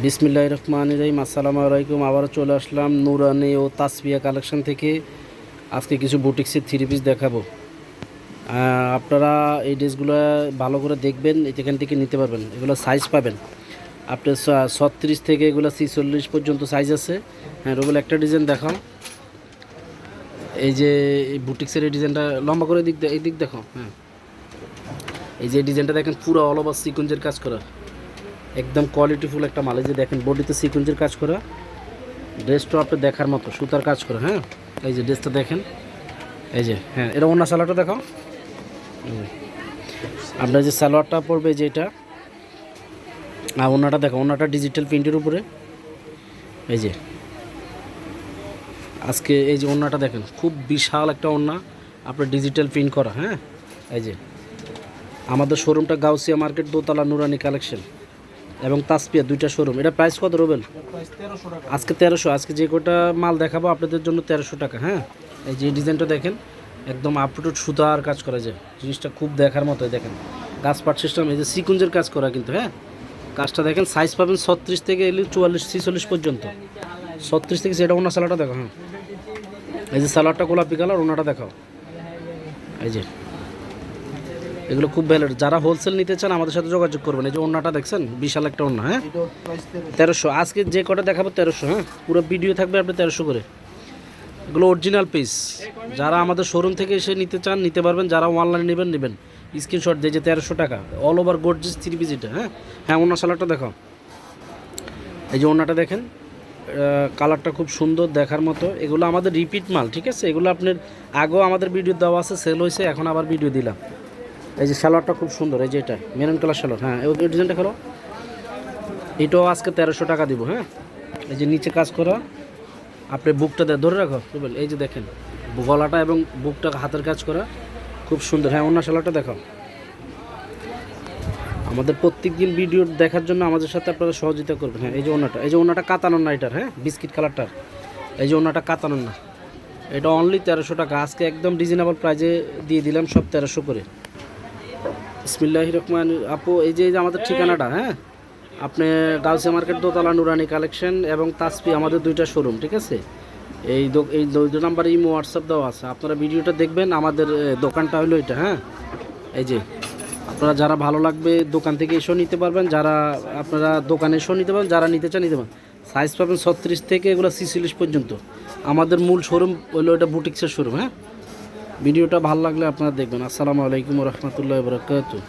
বিসমিল্লাহির রহমানির রহিম। আসসালামু আলাইকুম। আবারও চলে আসলাম নুরানি ও তাসফিয়া কালেকশন থেকে। আজকে কিছু বুটিক্সের থ্রি পিস দেখাবো। আপনারা এই ড্রেসগুলো ভালো করে দেখবেন, এখান থেকে নিতে পারবেন। এগুলো সাইজ পাবেন আপনার 36 থেকে এগুলো 46 পর্যন্ত সাইজ আছে। হ্যাঁ, রুবেল একটা ডিজাইন দেখাও। এই যে এই বুটিক্সের এই ডিজাইনটা লম্বা করে এই দিক দেখো। হ্যাঁ, এই যে ডিজাইনটা দেখেন, পুরো অল ওভার সিকোয়েন্সের কাজ করা, একদম কোয়ালিটিফুল একটা মাল। এই যে দেখেন, বডিতে সিকোয়েন্সের কাজ করা, ড্রেসটা আপনি দেখার মতো, সুতার কাজ করা। হ্যাঁ, এই যে ড্রেসটা দেখেন, এই যে হ্যাঁ, এটা ওন্না সালোয়ারটা দেখাও। আপনার যে সালোয়ারটা পড়বে যে এটা, আর ওন্নাটা দেখো, ওন্নাটা ডিজিটাল প্রিন্টের উপরে। এই যে আজকে এই যে ওন্নাটা দেখেন, খুব বিশাল একটা ওন্না, আপনার ডিজিটাল প্রিন্ট করা। হ্যাঁ, এই যে আমাদের শোরুমটা গাউসিয়া মার্কেট, দোতলা, নুরানি কালেকশন এবং তাসপিয়া, দুইটা শোরুম। এটা প্রাইস কত রোবেল? আজকে 1300। আজকে যে কটা মাল দেখাবো আপনাদের জন্য 1300 টাকা। হ্যাঁ, এই যে ডিজাইনটা দেখেন, একদম আপ টু ডেট সুতার কাজ করা যায়, জিনিসটা খুব দেখার মতো। দেখেন গাছ পাট সিস্টেম, এই যে সিকুঞ্জের কাজ করা কিন্তু। হ্যাঁ, কাজটা দেখেন, সাইজ পাবেন 36 থেকে 44 46 পর্যন্ত। 36 থেকে সেটা ওনার সালোয়ারটা দেখো। হ্যাঁ, এই যে সালোয়ারটা গোলাপি কালার, ওনাটা দেখাও। এই যে এগুলো খুব ভ্যালুড। যারা হোলসেল নিতে চান আমাদের সাথে যোগাযোগ করবেন। এই যে ওন্নাটা দেখছেন, বিশাল একটা ওন্না। হ্যাঁ, 1300। আজকে যে কটা দেখাবো 1300। হ্যাঁ, পুরো ভিডিও থাকবে আপনি 1300 করে। এগুলো অরিজিনাল পিস। যারা আমাদের শোরুম থেকে এসে নিতে চান নিতে পারবেন, যারা অনলাইনে নেবেন স্ক্রিনশট দিয়ে, যে 1300 টাকা all over gorgeous three piece এটা। হ্যাঁ হ্যাঁ, ওন্না সালোয়ারটা দেখাও। এই যে ওন্নাটা দেখেন, কালারটা খুব সুন্দর, দেখার মতো। এগুলো আমাদের রিপিট মাল, ঠিক আছে। এগুলো আপনার আগেও আমাদের ভিডিও দেওয়া আছে, সেল হয়েছে, এখন আবার ভিডিও দিলাম। এই যে সালোয়ারটা খুব সুন্দর, এই যে এটা মেরুন কালার সালোয়ার। হ্যাঁ, এই ডিজাইনটা খেলো, এটাও আজকে 1300 টাকা দিব। হ্যাঁ, এই যে নিচে কাজ করা, আপনি বুকটা ধরে রাখো রুবেল। এই যে দেখেন গলাটা এবং বুকটা হাতের কাজ করা, খুব সুন্দর। হ্যাঁ, অন্য সালোয়ারটা দেখাও। আমাদের প্রত্যেক দিন ভিডিও দেখার জন্য আমাদের সাথে আপনারা সহযোগিতা করবেন। হ্যাঁ, এই যে ওন্নাটা, এই যে ওন্নাটা কাতানোর না এটার। হ্যাঁ, বিস্কিট কালারটার। এই যে ওন্নাটা কাতানোর না, এটা অনলি 1300 টাকা। আজকে একদম রিজনেবল প্রাইজে দিয়ে দিলাম, সব 1300 করে। বিসমিল্লাহির রহমানির। আপু এই যে আমাদের ঠিকানাটা, হ্যাঁ, আপনি গাউসিয়া মার্কেট, দোতলা, নুরানি কালেকশন এবং তাসপি, আমাদের দুইটা শোরুম, ঠিক আছে। এই দুই নাম্বারে ইমো হোয়াটসঅ্যাপ দেওয়া আছে। আপনারা ভিডিওটা দেখবেন, আমাদের দোকানটা হলো এটা। হ্যাঁ, এই যে আপনারা যারা ভালো লাগবে দোকান থেকে এসেও নিতে পারবেন, যারা আপনারা দোকানে এসেও নিতে পারবেন, যারা নিতে চান নিতে পারবেন। সাইজ পাবেন 36 থেকে এগুলো 46 পর্যন্ত। আমাদের মূল শোরুম হলো এটা বুটিক্সের শোরুম। হ্যাঁ, ভিডিওটা ভালো লাগলে আপনারা দেখবেন। আসসালামু আলাইকুম ওয়া রাহমাতুল্লাহি ওয়া বারাকাতুহু।